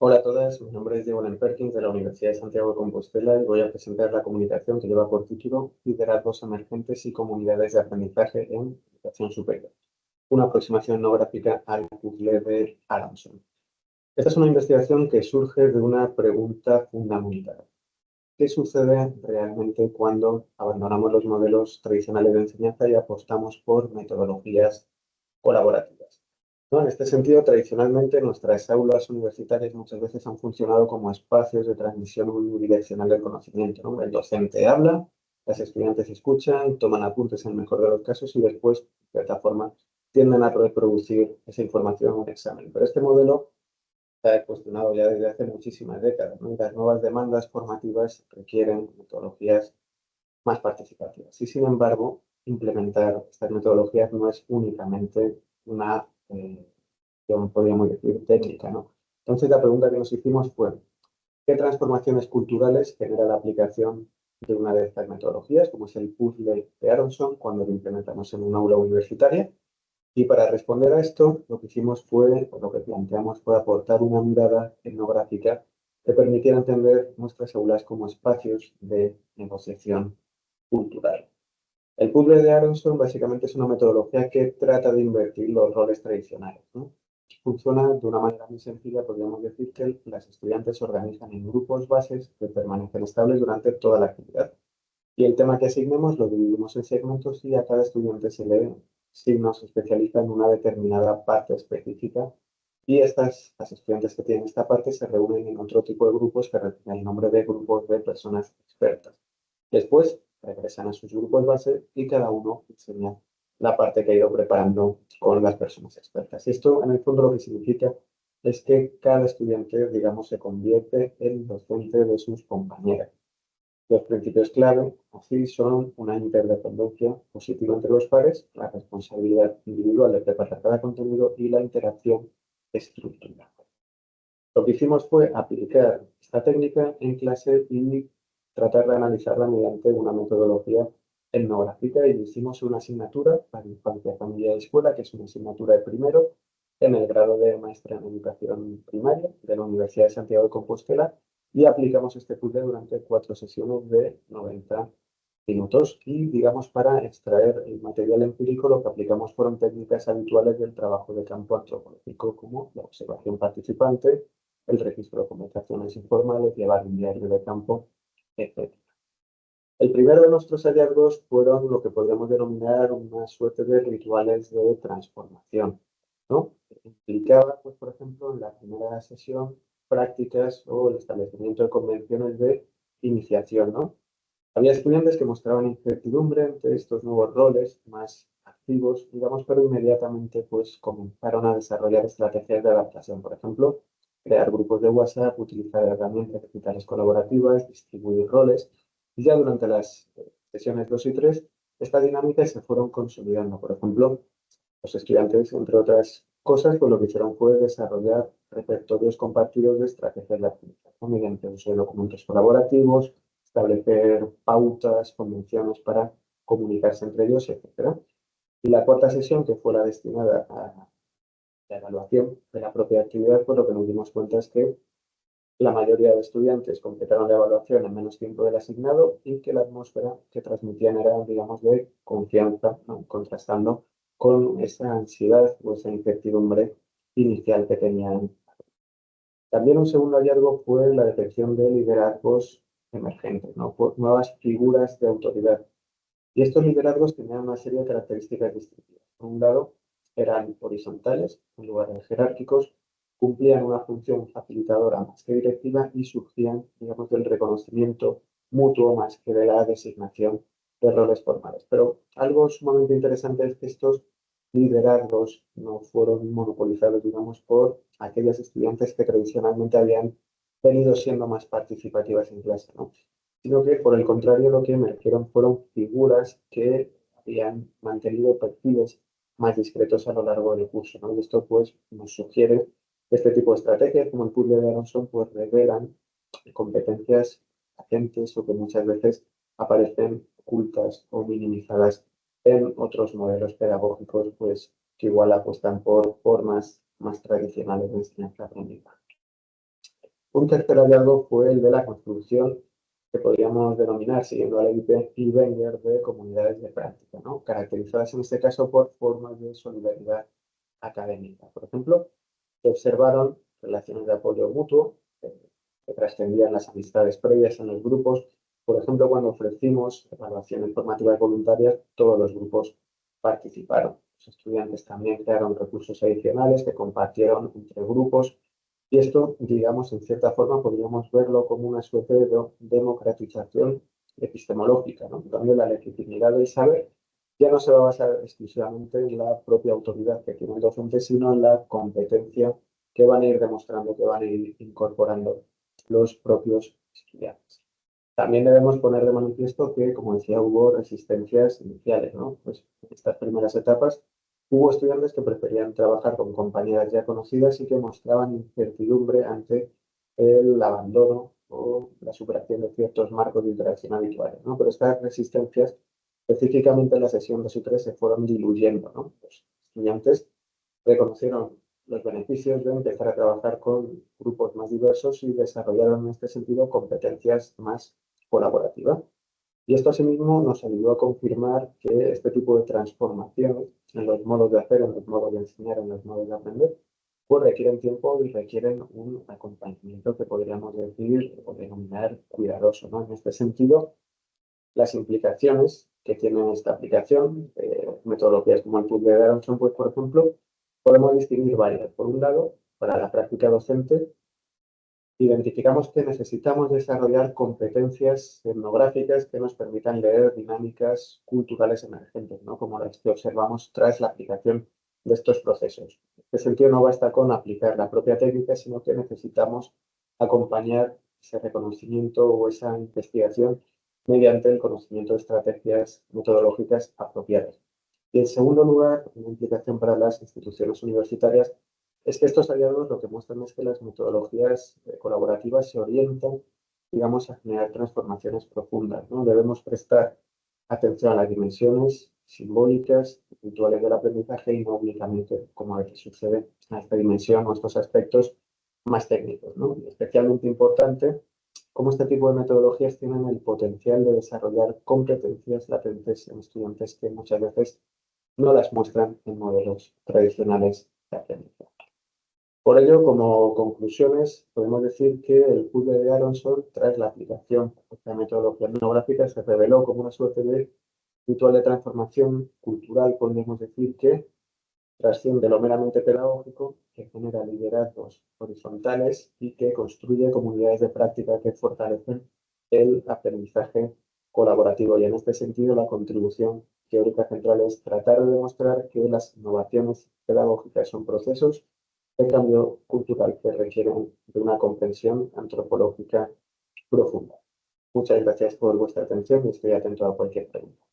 Hola a todas, mi nombre es Diego Perkins de la Universidad de Santiago de Compostela y voy a presentar la comunicación que lleva por título Liderazgos emergentes y comunidades de aprendizaje en educación superior, una aproximación no gráfica al puzzle de Aronson. Esta es una investigación que surge de una pregunta fundamental. ¿Qué sucede realmente cuando abandonamos los modelos tradicionales de enseñanza y apostamos por metodologías colaborativas? ¿No? En este sentido, tradicionalmente nuestras aulas universitarias muchas veces han funcionado como espacios de transmisión unidireccional del conocimiento, ¿no? El docente habla, las estudiantes escuchan, toman apuntes en el mejor de los casos y después, de cierta forma, tienden a reproducir esa información en un examen. Pero este modelo se ha cuestionado ya desde hace muchísimas décadas, ¿no? Y las nuevas demandas formativas requieren metodologías más participativas. Y sin embargo, implementar estas metodologías no es únicamente una, podríamos decir, técnica, ¿no? Entonces, la pregunta que nos hicimos fue, ¿qué transformaciones culturales genera la aplicación de una de estas metodologías, como es el puzzle de Aronson, cuando lo implementamos en un aula universitaria? Y para responder a esto, lo que hicimos fue, o lo que planteamos fue aportar una mirada etnográfica que permitiera entender nuestras aulas como espacios de negociación cultural. El puzzle de Aronson básicamente es una metodología que trata de invertir los roles tradicionales, ¿no? Funciona de una manera muy sencilla, podríamos decir que las estudiantes se organizan en grupos bases que permanecen estables durante toda la actividad. Y el tema que asignemos lo dividimos en segmentos y a cada estudiante se le signos especializa en una determinada parte específica. Y las estudiantes que tienen esta parte se reúnen en otro tipo de grupos que reciben el nombre de grupos de personas expertas. Después regresan a sus grupos base y cada uno enseña la parte que ha ido preparando con las personas expertas. Y esto en el fondo lo que significa es que cada estudiante, digamos, se convierte en docente de sus compañeras. Los principios clave, así, son una interdependencia positiva entre los pares, la responsabilidad individual de preparar cada contenido y la interacción estructurada. Lo que hicimos fue aplicar esta técnica en clase y tratar de analizarla mediante una metodología etnográfica y hicimos una asignatura para infancia, familia y escuela, que es una asignatura de primero en el grado de maestra en educación primaria de la Universidad de Santiago de Compostela y aplicamos este puzzle durante 4 sesiones de 90 minutos y, digamos, para extraer el material empírico lo que aplicamos fueron técnicas habituales del trabajo de campo antropológico como la observación participante, el registro de conversaciones informales, llevar un diario de campo, etc. El primero de nuestros hallazgos fueron lo que podríamos denominar una suerte de rituales de transformación, ¿no? Implicaba, pues, por ejemplo, en la primera sesión, prácticas o el establecimiento de convenciones de iniciación, ¿no? Había estudiantes que mostraban incertidumbre ante estos nuevos roles más activos, digamos, pero inmediatamente pues comenzaron a desarrollar estrategias de adaptación. Por ejemplo, crear grupos de WhatsApp, utilizar herramientas digitales colaborativas, distribuir roles. Y ya durante las sesiones 2 y 3, estas dinámicas se fueron consolidando. Por ejemplo, los estudiantes, entre otras cosas, pues lo que hicieron fue desarrollar repertorios compartidos de estrategias de optimización mediante el uso de documentos colaborativos, establecer pautas, convenciones para comunicarse entre ellos, etc. Y la cuarta sesión, que fue la destinada a la evaluación de la propia actividad, pues lo que nos dimos cuenta es que la mayoría de estudiantes completaron la evaluación en menos tiempo del asignado y que la atmósfera que transmitían era, digamos, de confianza, ¿no? Contrastando con esa ansiedad o esa incertidumbre inicial que tenían. También un segundo hallazgo fue la detección de liderazgos emergentes, ¿no? Por nuevas figuras de autoridad. Y estos liderazgos tenían una serie de características distintivas. Por un lado, eran horizontales, en lugar de jerárquicos, cumplían una función facilitadora más que directiva y surgían, digamos, del reconocimiento mutuo más que de la designación de roles formales. Pero algo sumamente interesante es que estos liderazgos no fueron monopolizados, digamos, por aquellas estudiantes que tradicionalmente habían venido siendo más participativas en clase, ¿no? Sino que por el contrario lo que emergieron fueron figuras que habían mantenido perfiles más discretos a lo largo del curso, ¿no? Y esto pues nos sugiere que este tipo de estrategias, como el puzzle de Aronson, pues revelan competencias latentes o que muchas veces aparecen ocultas o minimizadas en otros modelos pedagógicos, pues que igual apuestan por formas más tradicionales de enseñanza-aprendizaje. Un tercer hallazgo fue el de la construcción que podríamos denominar, siguiendo a Levipe y Wenger, de comunidades de práctica, ¿no? Caracterizadas en este caso por formas de solidaridad académica. Por ejemplo, se observaron relaciones de apoyo mutuo que trascendían las amistades previas en los grupos. Por ejemplo, cuando ofrecimos evaluaciones formativas voluntarias, todos los grupos participaron. Los estudiantes también crearon recursos adicionales que compartieron entre grupos y esto, digamos, en cierta forma podríamos verlo como una suerte de democratización epistemológica, ¿no? Donde la legitimidad del saber ya no se va a basar exclusivamente en la propia autoridad que tiene el docente, sino en la competencia que van a ir demostrando, que van a ir incorporando los propios estudiantes. También debemos poner de manifiesto que, como decía, hubo resistencias iniciales, ¿no? Pues en estas primeras etapas hubo estudiantes que preferían trabajar con compañeras ya conocidas y que mostraban incertidumbre ante el abandono o la superación de ciertos marcos de interacción habituales, ¿no? Pero estas resistencias, específicamente en la sesión 2 y 3, se fueron diluyendo, ¿no? Los estudiantes reconocieron los beneficios de empezar a trabajar con grupos más diversos y desarrollaron en este sentido competencias más colaborativas. Y esto asimismo nos ayudó a confirmar que este tipo de transformaciones en los modos de hacer, en los modos de enseñar, en los modos de aprender, pues requieren tiempo y requieren un acompañamiento que podríamos decir o denominar cuidadoso, ¿no? En este sentido, las implicaciones que tiene esta aplicación, metodologías como el puzzle de Aronson, pues por ejemplo, podemos distinguir varias. Por un lado, para la práctica docente, identificamos que necesitamos desarrollar competencias etnográficas que nos permitan leer dinámicas culturales emergentes, ¿no? Como las que observamos tras la aplicación de estos procesos. En este sentido, no basta con aplicar la propia técnica, sino que necesitamos acompañar ese reconocimiento o esa investigación mediante el conocimiento de estrategias metodológicas apropiadas. Y en segundo lugar, una implicación para las instituciones universitarias es que estos hallazgos lo que muestran es que las metodologías colaborativas se orientan, digamos, a generar transformaciones profundas, ¿no? Debemos prestar atención a las dimensiones simbólicas, rituales del aprendizaje y no únicamente, como a veces sucede, a esta dimensión o estos aspectos más técnicos, ¿no? Y especialmente importante, cómo este tipo de metodologías tienen el potencial de desarrollar competencias latentes en estudiantes que muchas veces no las muestran en modelos tradicionales de aprendizaje. Por ello, como conclusiones, podemos decir que el puzzle de Aronson, tras la aplicación de esta metodología etnográfica, se reveló como una suerte de ritual de transformación cultural, podemos decir que trasciende lo meramente pedagógico, que genera liderazgos horizontales y que construye comunidades de práctica que fortalecen el aprendizaje colaborativo. Y en este sentido, la contribución teórica central es tratar de demostrar que las innovaciones pedagógicas son procesos de cambio cultural que requieren de una comprensión antropológica profunda. Muchas gracias por vuestra atención y estoy atento a cualquier pregunta.